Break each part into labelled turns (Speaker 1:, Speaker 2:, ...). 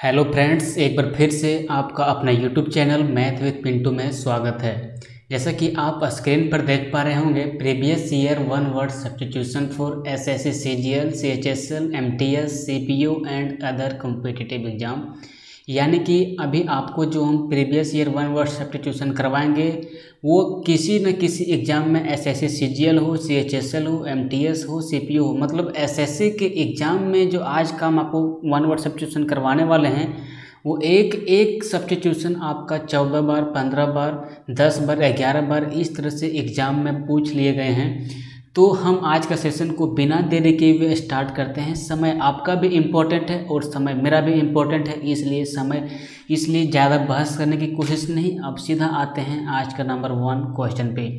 Speaker 1: Hello friends, एक बार फिर से आपका अपना YouTube channel math with Pintu में स्वागत है। जैसा कि आप स्क्रीन पर देख पा रहे होंगे, previous year one word substitution for SSC CGL CHSL MTS CPU and other competitive exam, यानी कि अभी आपको जो हम previous year one word substitution करवाएंगे वो किसी न किसी एग्ज़ाम में एसएससी सीजीएल हो, सीएचएसएल हो, एमटीएस हो, सीपीयू हो, मतलब एसएससी के एग्ज़ाम में जो आज का हम आपको वन वर्ड सब्स्टिट्यूशन करवाने वाले हैं वो एक एक सब्स्टिट्यूशन आपका 14 बार, 15 बार, 10 बार, 11 बार इस तरह से एग्ज़ाम में पूछ लिए गए हैं। तो हम आज का सेशन को बिना देरी के हुए स्टार्ट करते हैं। समय आपका भी इम्पोर्टेंट है और समय मेरा भी इम्पोर्टेंट है, इसलिए ज़्यादा बहस करने की कोशिश नहीं। अब सीधा आते हैं आज का नंबर 1 क्वेश्चन पे।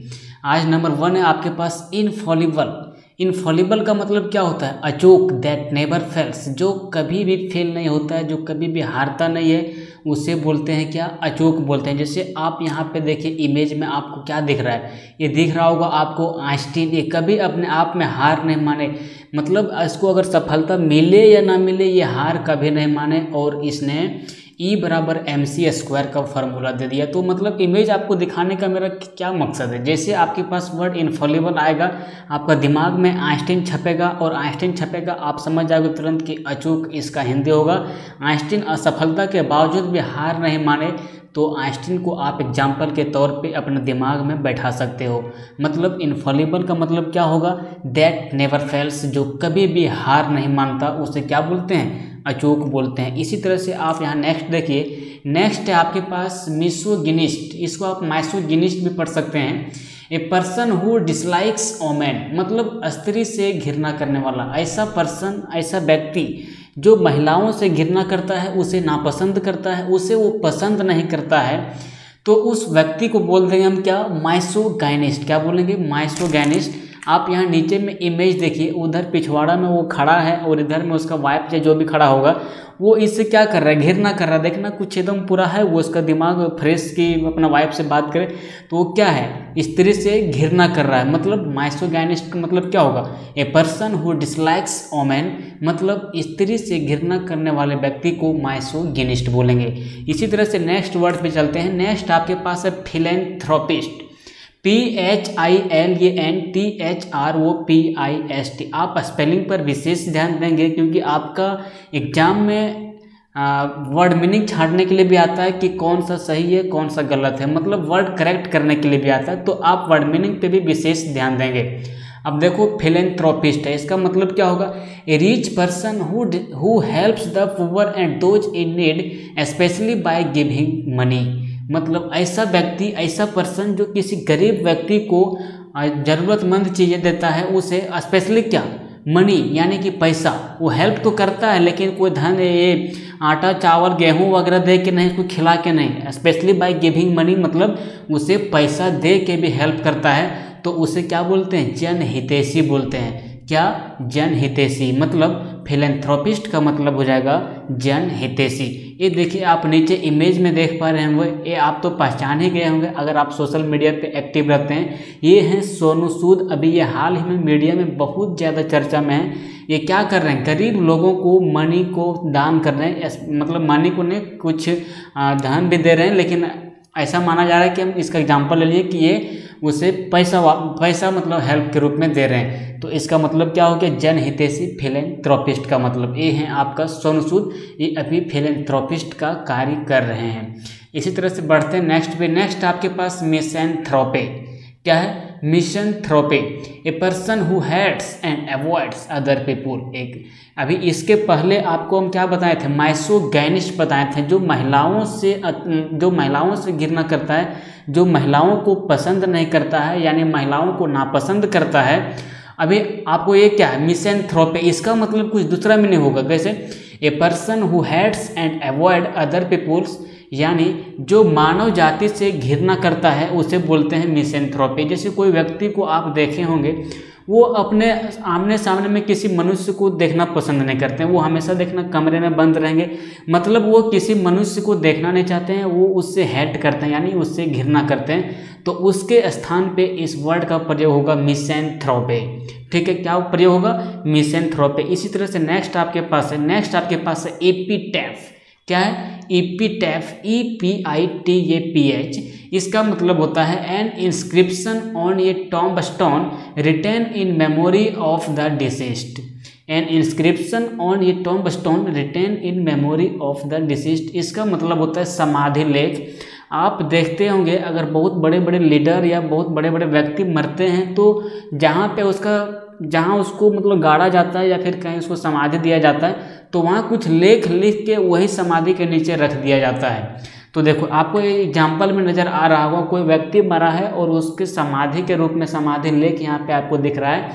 Speaker 1: आज नंबर 1 है आपके पास इनफॉलिबल। इनफॉलिबल का मतलब क्या होता है? अचूक, दैट नेवर फेल्स, जो कभी भी फेल नहीं होता है, जो कभी भी हारता नहीं है, उसे बोलते हैं क्या? अचूक बोलते हैं। जैसे आप यहाँ पे देखिए इमेज में आपको क्या दिख रहा है, ये दिख रहा होगा आपको आइंस्टीन। ये कभी अपने आप में हार नहीं माने, मतलब इसको अगर सफलता मिले या ना मिले ये हार कभी नहीं माने, और इसने E बराबर mc² का फार्मूला दे दिया। तो मतलब इमेज आपको दिखाने का मेरा क्या मकसद है? जैसे आपके पास वर्ड इनफॉलिबल आएगा, आपका दिमाग में आइंस्टीन छपेगा, और आइंस्टीन छपेगा आप समझ जाओगे तुरंत कि अचूक इसका हिंदी होगा। आइंस्टीन असफलता के बावजूद भी हार नहीं माने, तो आइंस्टीन को आप एग्जाम्पल के तौर पे अपने दिमाग में बैठा सकते हो। मतलब इनफॉलिबल का मतलब क्या होगा? दैट नेवर फेल्स, जो कभी भी हार नहीं मानता, उसे क्या बोलते हैं? अचूक बोलते हैं। इसी तरह से आप यहाँ नेक्स्ट देखिए, नेक्स्ट है आपके पास मिसोगिनिस्ट। इसको आप माइसोगिनिस्ट भी पढ़ सकते हैं। A person who dislikes women, मतलब स्त्री से घृणा करने वाला। ऐसा पर्सन, ऐसा व्यक्ति जो महिलाओं से घृणा करता है, उसे नापसंद करता है, उसे वो पसंद नहीं करता है, तो उस व्यक्ति को बोल देंगे हम क्या? माइसोगाइनिस्ट। क्या बोलेंगे? माइसोगाइनिस्ट। आप यहाँ नीचे में इमेज देखिए, उधर पिछवाड़ा में वो खड़ा है और इधर में उसका वाइफ या जो भी खड़ा होगा वो इससे क्या कर रहा है? घृणा कर रहा है। देखना कुछ एकदम पूरा है, वो उसका दिमाग फ्रेश की अपना वाइफ से बात करे तो वो क्या है? स्त्री से घृणा कर रहा है। मतलब माइसोगाइनिस्ट का मतलब क्या होगा? A person who dislikes women, मतलब स्त्री से घृणा करने वाले व्यक्ति को माइसोगिनिस्ट बोलेंगे। इसी तरह से नेक्स्ट वर्ड पे चलते हैं। नेक्स्ट आपके पास है फिलेंथ्रोपिस्ट। PHILANTHROPIST। आप स्पेलिंग पर विशेष ध्यान देंगे, क्योंकि आपका एग्जाम में वर्ड मीनिंग छांटने के लिए भी आता है कि कौन सा सही है कौन सा गलत है, मतलब वर्ड करेक्ट करने के लिए भी आता है, तो आप वर्ड मीनिंग पे भी विशेष ध्यान देंगे। अब देखो फिलेंथ्रोपिस्ट है, इसका मतलब क्या होगा? A rich person who helps the poor and those in need specially by giving money. मतलब ऐसा व्यक्ति, ऐसा पर्सन जो किसी गरीब व्यक्ति को ज़रूरतमंद चीज़ें देता है, उसे स्पेशली क्या? मनी, यानी कि पैसा। वो हेल्प तो करता है लेकिन कोई धन, ये आटा चावल गेहूं वगैरह दे के नहीं, कोई खिला के नहीं, स्पेशली बाय गिविंग मनी, मतलब उसे पैसा दे के भी हेल्प करता है, तो उसे क्या बोलते हैं? जनहितैषी बोलते हैं। क्या? जनहितैषी। मतलब फिलेंथ्रोपिस्ट का मतलब हो जाएगा जनहितैषी। ये देखिए आप नीचे इमेज में देख पा रहे होंगे, ये आप तो पहचान ही गए होंगे अगर आप सोशल मीडिया पे एक्टिव रहते हैं। ये हैं सोनू सूद। अभी ये हाल ही में मीडिया में बहुत ज़्यादा चर्चा में है। ये क्या कर रहे हैं? गरीब लोगों को मनी को दान कर रहे हैं, मतलब मनी को नहीं, कुछ धन भी दे रहे हैं, लेकिन ऐसा माना जा रहा है कि हम इसका एग्जाम्पल ले लिए कि ये उसे पैसा मतलब हेल्प के रूप में दे रहे हैं। तो इसका मतलब क्या हो गया? जनहितैषी फिलेंथ्रोपिस्ट का मतलब ये है आपका सोनू सूद। ये अभी फिलेंथ्रोपिस्ट का कार्य कर रहे हैं। इसी तरह से बढ़ते हैं नेक्स्ट पे। नेक्स्ट आपके पास मिसैंथ्रोपे। क्या है? Misanthrope, a person who hates and avoids other people. एक अभी इसके पहले आपको हम क्या बताए थे? माइसोगाइनिस्ट बताए थे, जो महिलाओं से घृणा करता है, जो महिलाओं को पसंद नहीं करता है, यानी महिलाओं को नापसंद करता है। अभी आपको ये क्या है? मिसैंथ्रोपे, इसका मतलब कुछ दूसरा में नहीं होगा। कैसे? A person who hates and avoid other peoples, यानी जो मानव जाति से घृणा करता है उसे बोलते हैं मिसैंथ्रोपी। जैसे कोई व्यक्ति को आप देखे होंगे, वो अपने आमने सामने में किसी मनुष्य को देखना पसंद नहीं करते हैं, वो हमेशा देखना कमरे में बंद रहेंगे, मतलब वो किसी मनुष्य को देखना नहीं चाहते हैं, वो उससे हेट करते हैं, यानी उससे घृणा करते हैं। तो उसके स्थान पे इस वर्ड का प्रयोग होगा मिसैंथ्रोपे। ठीक है, क्या प्रयोग होगा? मिसैंथ्रोपे। इसी तरह से नेक्स्ट आपके पास है एपिटैफ। क्या है? ईपीटैफ, EPITAPH, इसका मतलब होता है an inscription on a tombstone written in memory of the deceased. An inscription on a tombstone written in memory of the deceased, इसका मतलब होता है समाधि लेख। आप देखते होंगे अगर बहुत बड़े बड़े लीडर या बहुत बड़े बड़े व्यक्ति मरते हैं तो जहाँ उसको मतलब गाड़ा जाता है या फिर कहीं उसको समाधि दिया जाता है तो वहाँ कुछ लेख लिख के वही समाधि के नीचे रख दिया जाता है। तो देखो आपको एग्जाम्पल में नज़र आ रहा होगा, कोई व्यक्ति मरा है और उसके समाधि के रूप में समाधि लेख यहाँ पे आपको दिख रहा है।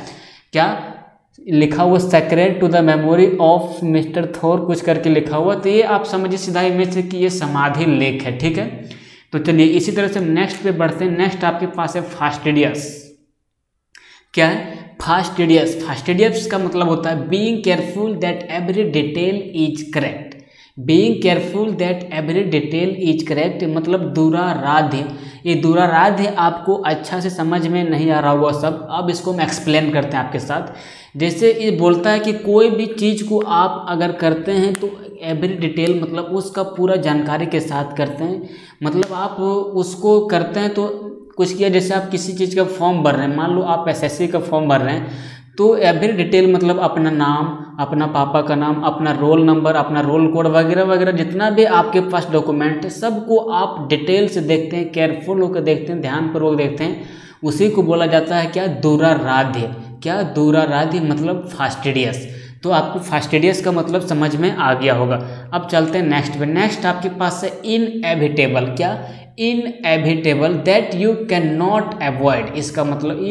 Speaker 1: क्या लिखा हुआ? Sacred to the memory of Mister Thor कुछ करके लिखा हुआ। तो ये आप समझिए सीधा इमेज से कि ये समाधि लेख है। ठीक है, तो चलिए इसी तरह से नेक्स्ट पे बढ़ते हैं। नेक्स्ट आपके पास है फास्टिडियस। क्या है? फास्टिडियस। फास्टिडियस का मतलब होता है being careful that every detail is correct. Being careful that every detail is correct मतलब दूराराध्य। ये दूराराध्य आपको अच्छा से समझ में नहीं आ रहा होगा सब, अब इसको हम एक्सप्लेन करते हैं आपके साथ। जैसे ये बोलता है कि कोई भी चीज़ को आप अगर करते हैं तो एवरी डिटेल मतलब उसका पूरा जानकारी के साथ करते हैं। मतलब आप उसको करते हैं तो कुछ किया, जैसे आप किसी चीज़ का फॉर्म भर रहे हैं, मान लो आप SSC का फॉर्म भर रहे हैं तो एवरी डिटेल मतलब अपना नाम, अपना पापा का नाम, अपना रोल नंबर, अपना रोल कोड वगैरह वगैरह जितना भी आपके पास डॉक्यूमेंट है सबको आप डिटेल से देखते हैं, केयरफुल होकर देखते हैं, ध्यानपूर्वक देखते हैं। उसी को बोला जाता है क्या? दूराराध्य। क्या? दूराराध्य मतलब फास्टिडियस। तो आपको फास्टिडियस का मतलब समझ में आ गया होगा। अब चलते हैं नेक्स्ट पे। नेक्स्ट आपके पास है इनएविटेबल। क्या? Inevitable that you can not avoid. इसका मतलब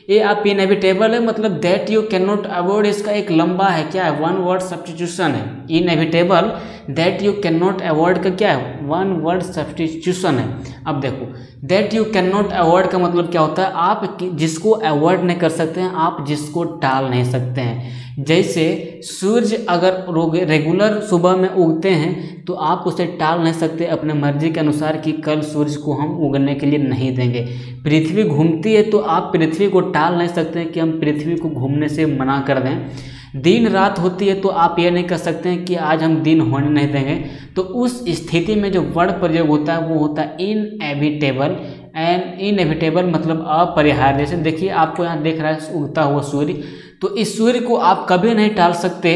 Speaker 1: ये आप इनएविटेबल है मतलब that you can not avoid, इसका एक लंबा है। क्या है? वन वर्ड सब्स्टिट्यूशन है। Inevitable that you can not avoid का क्या है? वन वर्ड सब्स्टिट्यूशन है। अब देखो that you can not avoid का मतलब क्या होता है? आप जिसको अवॉइड नहीं कर सकते हैं, आप जिसको टाल नहीं सकते हैं। जैसे सूर्य अगर रेगुलर सुबह में उगते हैं तो आप उसे टाल नहीं सकते अपने मर्जी के अनुसार कि कल सूर्य को हम उगने के लिए नहीं देंगे। पृथ्वी घूमती है तो आप पृथ्वी को टाल नहीं सकते कि हम पृथ्वी को घूमने से मना कर दें। दिन रात होती है तो आप ये नहीं कर सकते हैं कि आज हम दिन होने नहीं देंगे। तो उस स्थिति में जो वर्ड प्रयोग होता है वो होता है इनएविटेबल। एंड इनएविटेबल मतलब अपरिहार्य। जैसे देखिए आपको यहाँ देख रहा है उगता हुआ सूर्य, तो इस सूर्य को आप कभी नहीं टाल सकते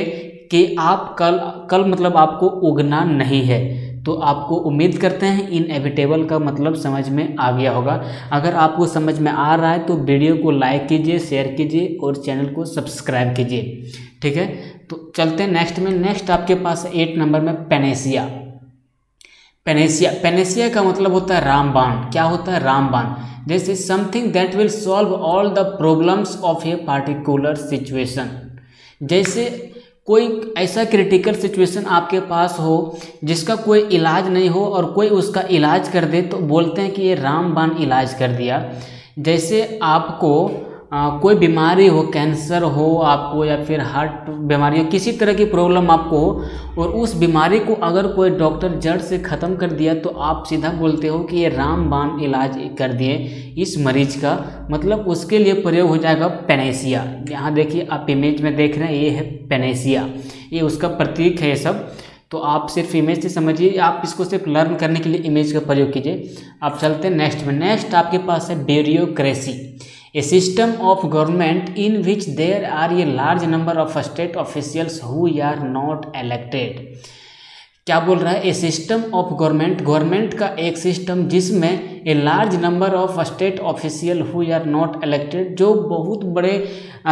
Speaker 1: कि आप कल मतलब आपको उगना नहीं है। तो आपको उम्मीद करते हैं इनएविटेबल का मतलब समझ में आ गया होगा। अगर आपको समझ में आ रहा है तो वीडियो को लाइक कीजिए, शेयर कीजिए और चैनल को सब्सक्राइब कीजिए। ठीक है, तो चलते हैं नेक्स्ट में। नेक्स्ट आपके पास 8 नंबर में पेनेसिया। पेनेसिया का मतलब होता है रामबाण। क्या होता है? रामबाण। जैसे something that will solve all the problems of a particular situation. जैसे कोई ऐसा क्रिटिकल सिचुएशन आपके पास हो जिसका कोई इलाज नहीं हो और कोई उसका इलाज कर दे तो बोलते हैं कि ये रामबाण इलाज कर दिया। जैसे आपको कोई बीमारी हो, कैंसर हो आपको या फिर हार्ट बीमारी हो, किसी तरह की प्रॉब्लम आपको हो और उस बीमारी को अगर कोई डॉक्टर जड़ से ख़त्म कर दिया तो आप सीधा बोलते हो कि ये रामबाण इलाज कर दिए इस मरीज का। मतलब उसके लिए प्रयोग हो जाएगा पेनेसिया। यहाँ देखिए आप इमेज में देख रहे हैं, ये है पेनेसिया, ये उसका प्रतीक है ये सब। तो आप सिर्फ इमेज से समझिए, आप इसको सिर्फ लर्न करने के लिए इमेज का प्रयोग कीजिए। आप चलते हैं नेक्स्ट में। नेक्स्ट आपके पास है bureaucracy. A system of government in which there are a large number of state officials who are not elected। क्या बोल रहा है? ए सिस्टम ऑफ गवर्नमेंट का एक सिस्टम जिसमें a large number of state official who are not elected, जो बहुत बड़े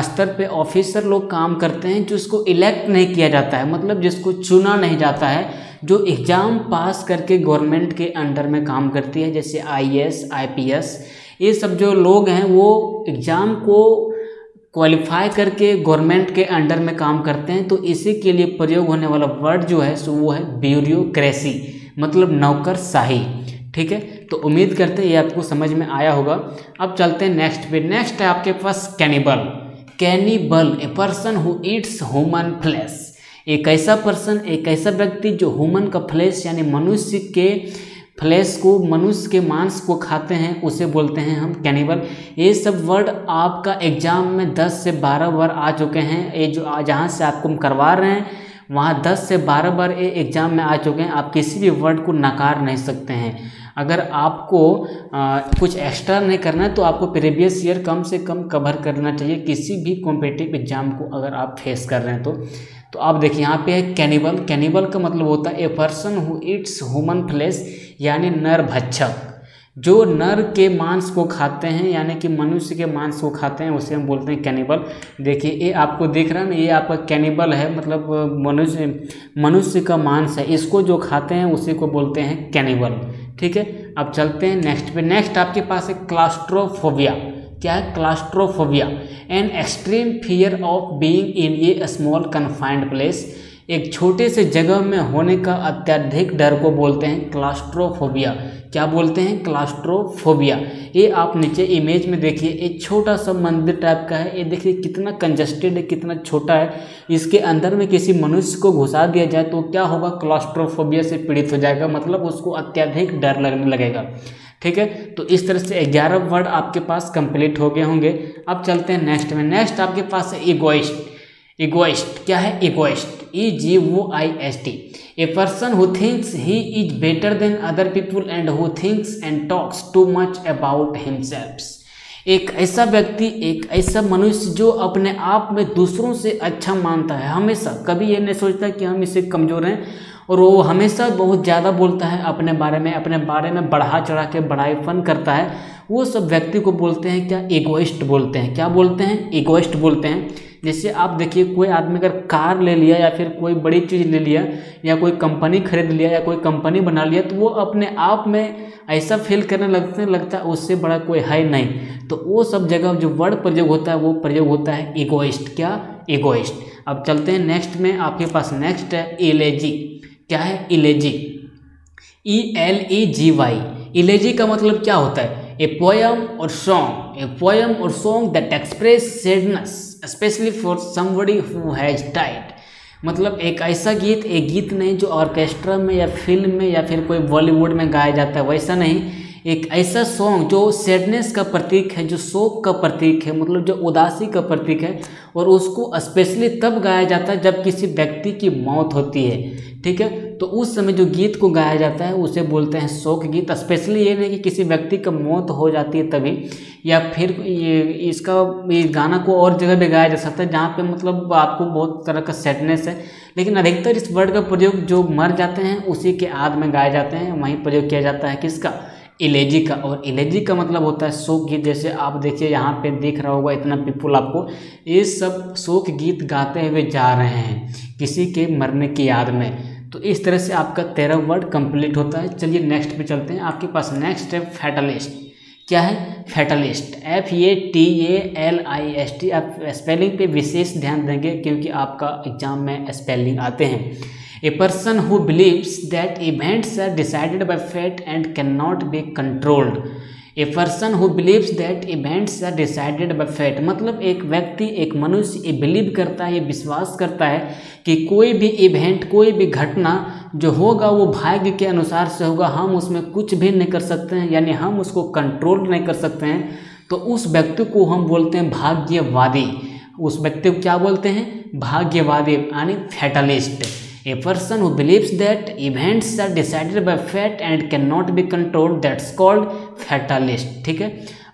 Speaker 1: स्तर पे ऑफिसर लोग काम करते हैं जिसको इलेक्ट नहीं किया जाता है, मतलब जिसको चुना नहीं जाता है, जो एग्ज़ाम पास करके गवर्नमेंट के अंडर में काम करती है। जैसे IAS IPS ये सब जो लोग हैं वो एग्ज़ाम को क्वालिफाई करके गवर्नमेंट के अंडर में काम करते हैं। तो इसी के लिए प्रयोग होने वाला वर्ड जो है सो वो है ब्यूरोक्रेसी, मतलब नौकरशाही। ठीक है, तो उम्मीद करते हैं ये आपको समझ में आया होगा। अब चलते हैं नेक्स्ट पे। नेक्स्ट है आपके पास cannibal. Cannibal a person who eats human flesh. एक ऐसा पर्सन, एक ऐसा व्यक्ति जो ह्यूमन का फ्लैश यानी मनुष्य के फ्लैश को, मनुष्य के मांस को खाते हैं, उसे बोलते हैं हम कैनिबल। ये सब वर्ड आपका एग्जाम में 10 से 12 बार आ चुके हैं। ये जो जहाँ से आपको हम करवा रहे हैं वहाँ 10 से 12 बार ये एग्ज़ाम में आ चुके हैं। आप किसी भी वर्ड को नकार नहीं सकते हैं। अगर आपको कुछ एक्स्ट्रा नहीं करना है तो आपको प्रीवियस ईयर कम से कम कवर करना चाहिए किसी भी कॉम्पिटिटिव एग्जाम को अगर आप फेस कर रहे हैं तो आप देखिए यहाँ पे है कैनिबल। कैनिबल का मतलब होता है a person who eats human flesh, यानी नर भक्षक, जो नर के मांस को खाते हैं यानी कि मनुष्य के मांस को खाते हैं, उसे हम बोलते हैं कैनिबल। देखिए ये आपको दिख रहा है ना, ये आपका कैनिबल है, मतलब मनुष्य का मांस है, इसको जो खाते हैं उसी को बोलते हैं कैनिबल। ठीक है, अब चलते हैं नेक्स्ट पे। नेक्स्ट आपके पास है क्लास्ट्रोफोबिया। क्या है? Claustrophobia, an extreme fear of being in A small confined place. एक छोटे से जगह में होने का अत्यधिक डर को बोलते हैं क्लास्ट्रोफोबिया। क्या बोलते हैं? क्लास्ट्रोफोबिया। ये आप नीचे इमेज में देखिए, एक छोटा सा मंदिर टाइप का है, ये देखिए कितना कंजस्टेड है, कितना छोटा है। इसके अंदर में किसी मनुष्य को घुसा दिया जाए तो क्या होगा? क्लास्ट्रोफोबिया से पीड़ित हो जाएगा, मतलब उसको अत्यधिक डर लगने लगेगा। ठीक है, तो इस तरह से 11 वर्ड आपके पास कंप्लीट हो गए होंगे। अब चलते हैं नेक्स्ट में। नेक्स्ट आपके पास है इगोइस्ट। इगोइस्ट क्या है? Egoist, EGOIST, A person who thinks he is better than other people and who thinks and talks too much about himself. एक ऐसा व्यक्ति, एक ऐसा मनुष्य जो अपने आप में दूसरों से अच्छा मानता है, हमेशा कभी ये नहीं सोचता कि हम इससे कमज़ोर हैं, और वो हमेशा बहुत ज़्यादा बोलता है अपने बारे में बढ़ा चढ़ा के बड़ाईपन करता है, वो सब व्यक्ति को बोलते हैं क्या? इगोइस्ट बोलते हैं। क्या बोलते हैं? इगोइस्ट बोलते हैं। जैसे आप देखिए, कोई आदमी अगर कार ले लिया या फिर कोई बड़ी चीज़ ले लिया या कोई कंपनी खरीद लिया या कोई कंपनी बना लिया, तो वो अपने आप में ऐसा फील करने लगता है उससे बड़ा कोई है नहीं। तो वो सब जगह जो वर्ड प्रयोग होता है वो प्रयोग होता है इगोइस्ट। क्या? इगोइस्ट। अब चलते हैं नेक्स्ट में। आपके पास नेक्स्ट है इलेजी। क्या है? इलेजी, ELEGY। इलेजी का मतलब क्या होता है? ए पोयम और song that express sadness specially for somebody who has died. मतलब एक ऐसा गीत, एक गीत नहीं जो ऑर्केस्ट्रा में या फिल्म में या फिर कोई बॉलीवुड में गाया जाता है, वैसा नहीं। एक ऐसा सॉन्ग जो सैडनेस का प्रतीक है, जो शोक का प्रतीक है, मतलब जो उदासी का प्रतीक है, और उसको स्पेशली तब गाया जाता है जब किसी व्यक्ति की मौत होती है। ठीक है, तो उस समय जो गीत को गाया जाता है उसे बोलते हैं शोक गीत। स्पेशली ये नहीं कि किसी व्यक्ति का मौत हो जाती है तभी, या फिर ये गाना को और जगह भी गाया जा सकता है जहाँ पे मतलब आपको बहुत तरह का सैडनेस है, लेकिन अधिकतर इस वर्ड का प्रयोग जो मर जाते हैं उसी के आद में गाए जाते हैं, वहीं प्रयोग किया जाता है किसका? इलेजी का। और इलेजी का मतलब होता है शोक गीत। जैसे आप देखिए यहाँ पे दिख रहा होगा इतना पीपल आपको, ये सब शोक गीत गाते हुए जा रहे हैं किसी के मरने की याद में। तो इस तरह से आपका 13 वर्ड कंप्लीट होता है। चलिए नेक्स्ट पे चलते हैं। आपके पास नेक्स्ट है फैटलिस्ट। क्या है? Fatalist, FATALIST। आप स्पेलिंग पे विशेष ध्यान देंगे क्योंकि आपका एग्जाम में स्पेलिंग आते हैं। A person who believes that events are decided by fate and cannot be controlled. A person who believes that events are decided by fate, मतलब एक व्यक्ति, एक मनुष्य ये बिलीव करता है, ये विश्वास करता है कि कोई भी इवेंट, कोई भी घटना जो होगा वो भाग्य के अनुसार से होगा, हम उसमें कुछ भी नहीं कर सकते हैं, यानी हम उसको कंट्रोल नहीं कर सकते हैं। तो उस व्यक्ति को हम बोलते हैं भाग्यवादी। उस व्यक्ति को क्या बोलते हैं? भाग्यवादी, यानी fatalist. A person who believes that events are decided by fate and cannot be controlled, that's called fatalist। ठीक है,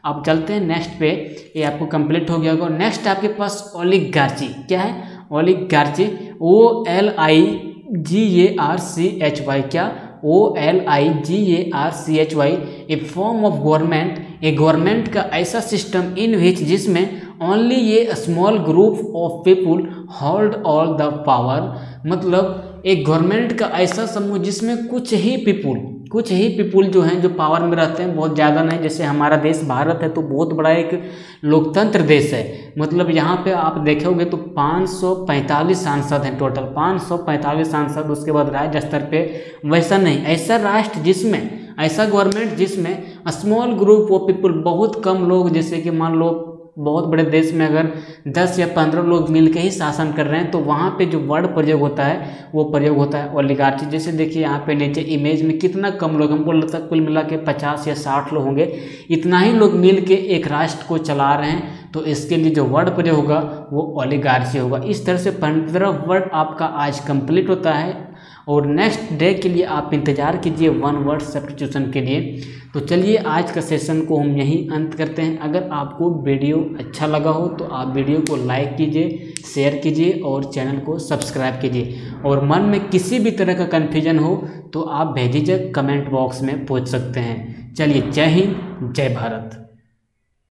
Speaker 1: अब चलते हैं नेक्स्ट पे। ये आपको कंप्लीट हो गया होगा। नेक्स्ट आपके पास ओलिगार्ची। क्या है? ओलिगार्ची, OLIGARCHY। क्या? OLIGARCHY, A form of government, A government का ऐसा सिस्टम इन विच जिसमें ओनली ये small group of people hold all the power. मतलब एक गवर्नमेंट का ऐसा समूह जिसमें कुछ ही पीपुल जो हैं जो पावर में रहते हैं, बहुत ज़्यादा नहीं। जैसे हमारा देश भारत है तो बहुत बड़ा एक लोकतंत्र देश है। मतलब यहाँ पे आप देखोगे तो 545 सांसद हैं टोटल, 545 सांसद। उसके बाद राज्य स्तर पे वैसा नहीं, ऐसा राष्ट्र जिसमें, ऐसा गवर्नमेंट जिसमें स्मॉल ग्रुप ऑफ पीपुल, बहुत कम लोग, जैसे कि मान लो बहुत बड़े देश में अगर 10 या 15 लोग मिलकर ही शासन कर रहे हैं तो वहाँ पे जो वर्ड प्रयोग होता है वो प्रयोग होता है ओलिगार्ची। जैसे देखिए यहाँ पे नीचे इमेज में कितना कम लोग, हमको लगता है कुल मिला के 50 या 60 लोग होंगे, इतना ही लोग मिल के एक राष्ट्र को चला रहे हैं, तो इसके लिए जो वर्ड प्रयोग होगा वो ओलिगार्ची होगा। इस तरह से 15 वर्ड आपका आज कंप्लीट होता है और नेक्स्ट डे के लिए आप इंतज़ार कीजिए वन वर्ड सब्स्टिट्यूशन के लिए। तो चलिए आज का सेशन को हम यहीं अंत करते हैं। अगर आपको वीडियो अच्छा लगा हो तो आप वीडियो को लाइक कीजिए, शेयर कीजिए और चैनल को सब्सक्राइब कीजिए। और मन में किसी भी तरह का कन्फ्यूजन हो तो आप बेझिझक कमेंट बॉक्स में पूछ सकते हैं। चलिए, जय हिंद, जय भारत।